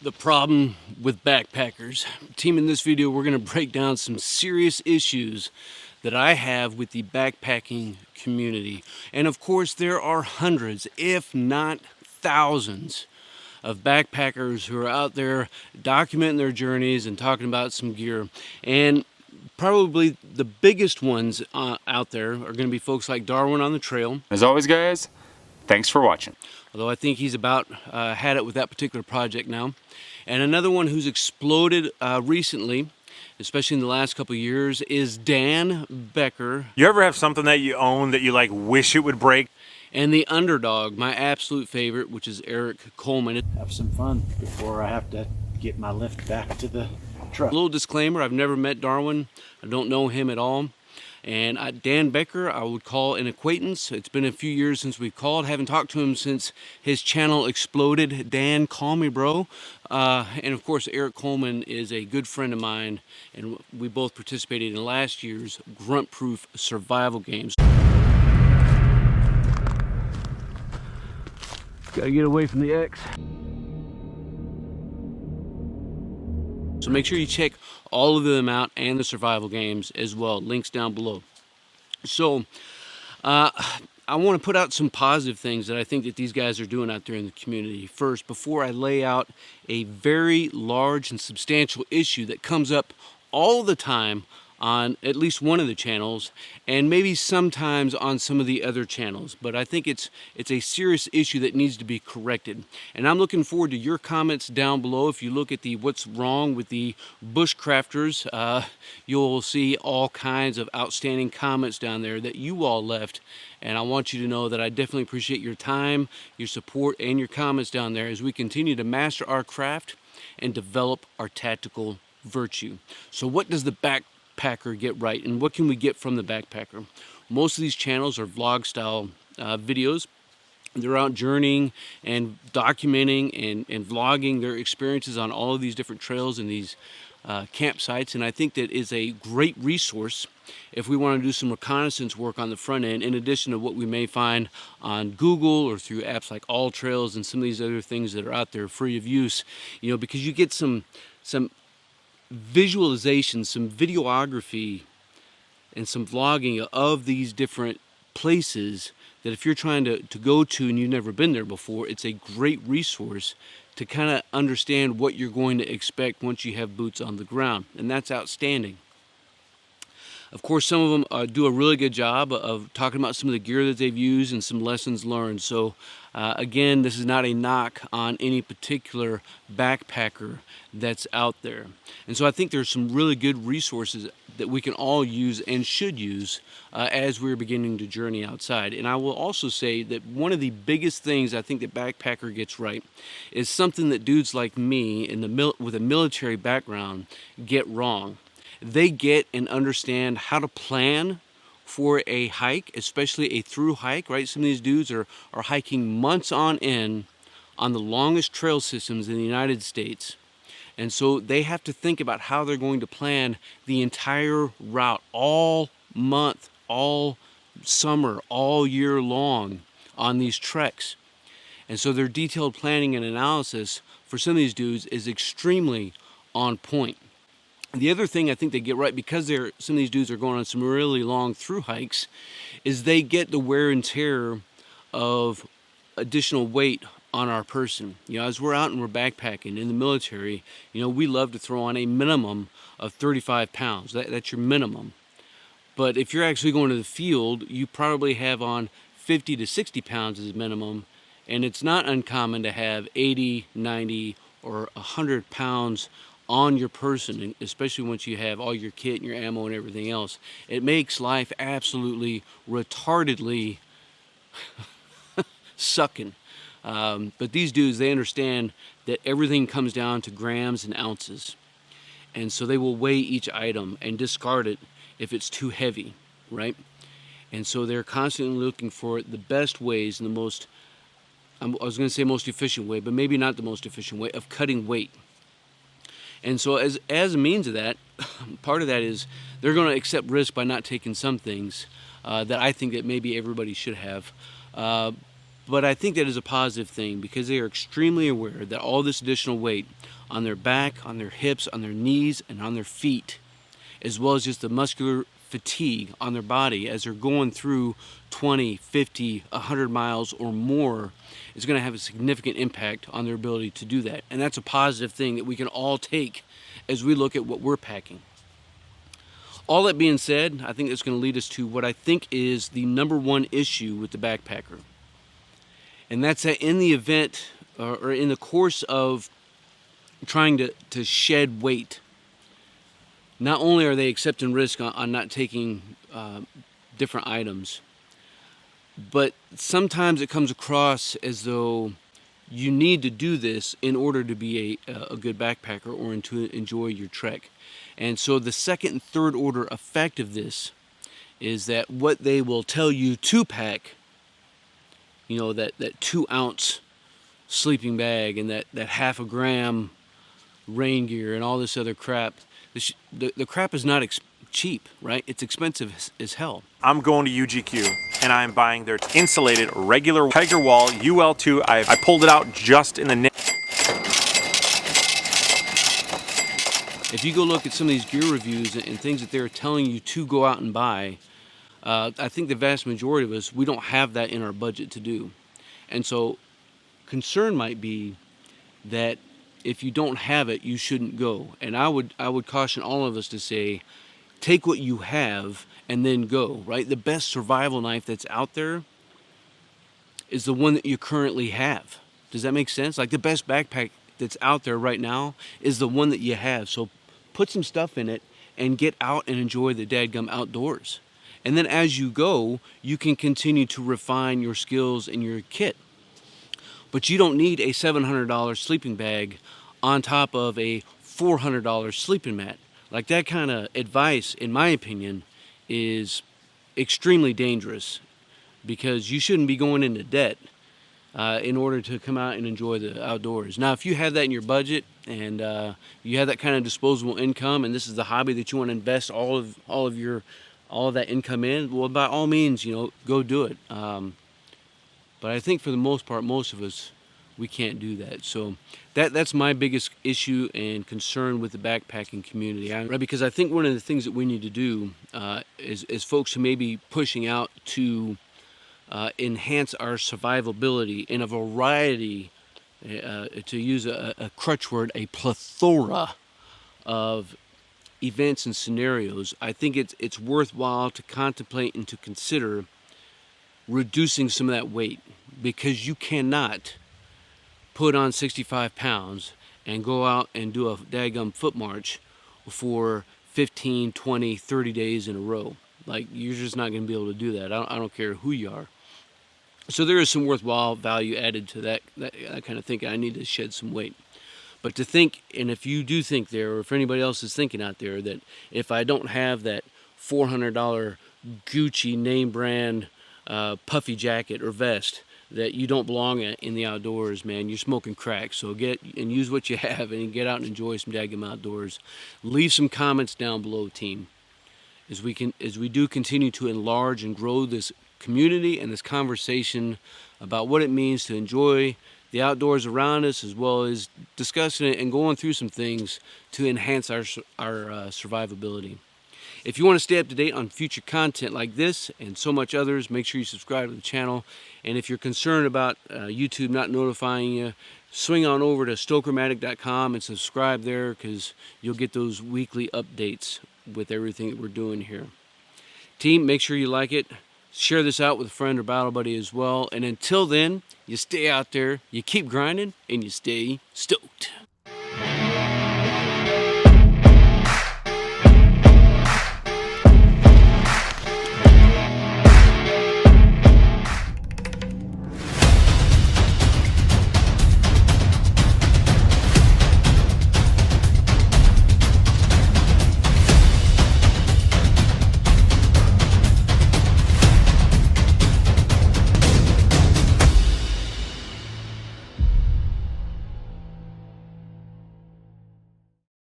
The problem with backpackers. Team, in this video we're going to break down some serious issues that I have with the backpacking community. And of course there are hundreds, if not thousands, of backpackers who are out there documenting their journeys and talking about some gear. And probably the biggest ones out there are going to be folks like Darwin on the Trail. As always, guys, thanks for watching. Although I think he's about had it with that particular project now. And another one who's exploded recently, especially in the last couple of years, is Dan Becker. You ever have something that you own that you like wish it would break? And the underdog, my absolute favorite, which is Eric Coleman. Have some fun before I have to get my lift back to the truck. A little disclaimer, I've never met Darwin. I don't know him at all. And Dan Becker, I would call an acquaintance. It's been a few years since we've called. Haven't talked to him since his channel exploded. Dan, call me, bro. And of course, Eric Coleman is a good friend of mine, and we both participated in last year's Grunt Proof survival games. Gotta get away from the X. So make sure you check all of them out and the survival games as well. Links down below. So I want to put out some positive things that I think that these guys are doing out there in the community first, before I lay out a very large and substantial issue that comes up all the time on at least one of the channels, and maybe sometimes on some of the other channels. But I think it's a serious issue that needs to be corrected. And I'm looking forward to your comments down below. If you look at the what's wrong with the bushcrafters, you'll see all kinds of outstanding comments down there that you all left. And I want you to know that I definitely appreciate your time, your support, and your comments down there as we continue to master our craft and develop our tactical virtue. So what does the backpacker get right, and what can we get from the backpacker? Most of these channels are vlog style videos. They're out journeying and documenting and vlogging their experiences on all of these different trails and these campsites, and I think that is a great resource if we want to do some reconnaissance work on the front end, in addition to what we may find on Google or through apps like AllTrails and some of these other things that are out there free of use. You know, because you get some visualization, some videography, and some vlogging of these different places that if you're trying to go to and you've never been there before, it's a great resource to kind of understand what you're going to expect once you have boots on the ground, and that's outstanding. Of course, some of them do a really good job of talking about some of the gear that they've used and some lessons learned. So again, this is not a knock on any particular backpacker that's out there. And so I think there's some really good resources that we can all use and should use as we're beginning to journey outside. And I will also say that one of the biggest things I think that backpacker gets right is something that dudes like me with a military background get wrong. They get and understand how to plan for a hike, especially a through hike, right? Some of these dudes are hiking months on end on the longest trail systems in the United States. And so they have to think about how they're going to plan the entire route all month, all summer, all year long on these treks. And so their detailed planning and analysis for some of these dudes is extremely on point. The other thing I think they get right, because some of these dudes are going on some really long through hikes, is they get the wear and tear of additional weight on our person. You know, as we're out and we're backpacking in the military, you know, we love to throw on a minimum of 35 pounds. That's your minimum. But if you're actually going to the field, you probably have on 50 to 60 pounds as minimum, and it's not uncommon to have 80, 90, or 100 pounds on your person, especially once you have all your kit and your ammo and everything else. It makes life absolutely retardedly sucking. But these dudes, they understand that everything comes down to grams and ounces. And so they will weigh each item and discard it if it's too heavy, right? And so they're constantly looking for the best ways and the most, I was going to say most efficient way, but maybe not the most efficient way of cutting weight. And so as a means of that, part of that is they're going to accept risk by not taking some things that I think that maybe everybody should have. But I think that is a positive thing because they are extremely aware that all this additional weight on their back, on their hips, on their knees, and on their feet, as well as just the muscular fatigue on their body as they're going through 20, 50, 100 miles or more, is going to have a significant impact on their ability to do that. And that's a positive thing that we can all take as we look at what we're packing. All that being said, I think that's going to lead us to what I think is the number one issue with the backpacker. And that's that in the event or in the course of trying to shed weight, not only are they accepting risk on not taking different items, but sometimes it comes across as though you need to do this in order to be a good backpacker or to enjoy your trek. And so the second and third order effect of this is that what they will tell you to pack, you know, that 2-ounce sleeping bag and that half a gram rain gear and all this other crap, the crap is not cheap, right? It's expensive as hell. I'm going to UGQ and I'm buying their insulated regular Tiger Wall UL2. I pulled it out just in the nick. If you go look at some of these gear reviews and things that they're telling you to go out and buy, I think the vast majority of us, we don't have that in our budget to do. And so concern might be that if you don't have it, you shouldn't go. And I would caution all of us to say, take what you have and then go, right? The best survival knife that's out there is the one that you currently have. Does that make sense? Like the best backpack that's out there right now is the one that you have. So put some stuff in it and get out and enjoy the dadgum outdoors. And then as you go, you can continue to refine your skills and your kit. But you don't need a $700 sleeping bag on top of a $400 sleeping mat. Like that kind of advice, in my opinion, is extremely dangerous because you shouldn't be going into debt in order to come out and enjoy the outdoors. Now, if you have that in your budget and you have that kind of disposable income, and this is the hobby that you want to invest all of that income in, well, by all means, you know, go do it. But I think for the most part, most of us, we can't do that. So that's my biggest issue and concern with the backpacking community, right? Because I think one of the things that we need to do is folks who may be pushing out to enhance our survivability in a variety, to use a crutch word, a plethora of events and scenarios. I think it's worthwhile to contemplate and to consider reducing some of that weight, because you cannot put on 65 pounds and go out and do a daggum foot march for 15, 20, 30 days in a row. Like, you're just not going to be able to do that. I don't care who you are. So there is some worthwhile value added to that kind of thinking. I need to shed some weight. But to think, and if you do think there, or if anybody else is thinking out there, that if I don't have that $400 Gucci name brand puffy jacket or vest, that you don't belong in the outdoors, man, you're smoking crack. So get and use what you have and get out and enjoy some daggum outdoors. Leave some comments down below, team, as we do continue to enlarge and grow this community and this conversation about what it means to enjoy the outdoors around us, as well as discussing it and going through some things to enhance our survivability. If you want to stay up to date on future content like this and so much others, make sure you subscribe to the channel. And if you're concerned about YouTube not notifying you, swing on over to Stokermatic.com and subscribe there, because you'll get those weekly updates with everything that we're doing here. Team, make sure you like it. Share this out with a friend or battle buddy as well. And until then, you stay out there, you keep grinding, and you stay stoked.